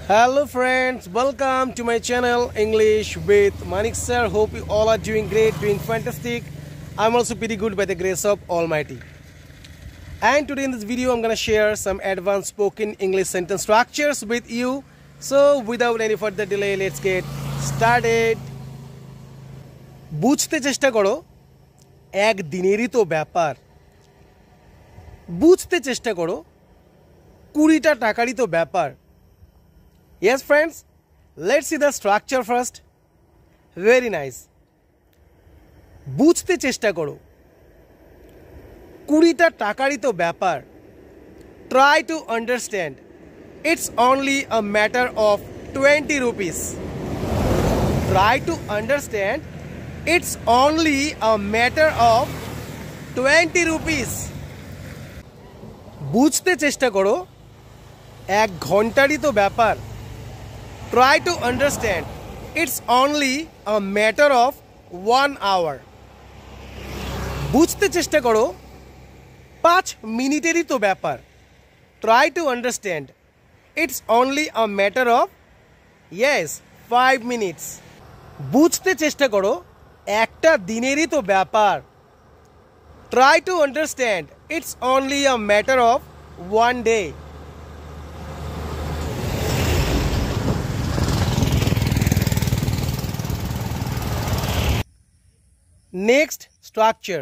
Hello friends, welcome to my channel English with Manik sir. Hope you all are doing great, doing fantastic. I'm also pretty good by the grace of Almighty. And today in this video I'm gonna share some advanced spoken English sentence structures with you. So without any further delay, let's get started. বুঝতে চেষ্টা করো একদিনেরই তো ব্যাপার। বুঝতে চেষ্টা করো 20টা টাকারই তো ব্যাপার। Yes friends, let's see the structure first. Very nice. বুঝতে চেষ্টা করো 20টা টাকারই তো ব্যাপার। Try to understand. It's only a matter of 20 rupees. Try to understand. It's only a matter of 20 rupees. বুঝতে চেষ্টা করো 1 ঘন্টারই তো ব্যাপার। Try to understand. It's only a matter of 1 hour. বুঝতে চেষ্টা করো 5 মিনিটেরই তো ব্যাপার। Try to understand. It's only a matter of 5 minutes. বুঝতে চেষ্টা করো একটা দিনেরই তো ব্যাপার। Try to understand. It's only a matter of 1 day. Next structure.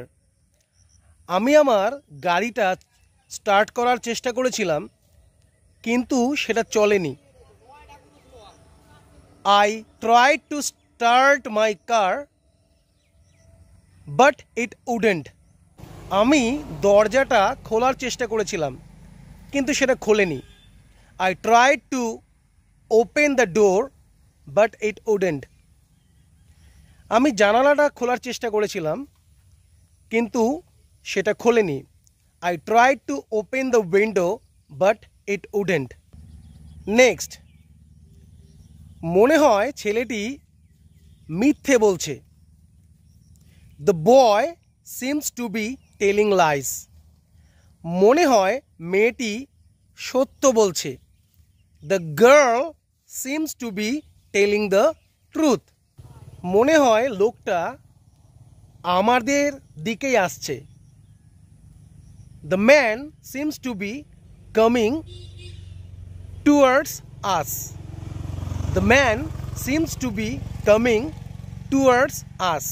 আমি আমার গাড়িটা স্টার্ট করার চেষ্টা করেছিলাম কিন্তু সেটা চলেনি। I tried to start my car but it wouldn't. আমি দরজাটা খোলার চেষ্টা করেছিলাম কিন্তু সেটা খোলেনি। I tried to open the door but it wouldn't. আমি জানালাটা খোলার চেষ্টা করেছিলাম কিন্তু সেটা খোলেনি। I tried to open the window but it wouldn't. Next, মনে হয় ছেলেটি মিথ্যে বলছে। The boy seems to be telling lies. মনে হয় মেয়েটি সত্য বলছে। The girl seems to be telling the truth. মনে হয় লোকটা আমাদের দিকেই আসছে। The man seems to be coming towards us. The man seems to be coming towards us.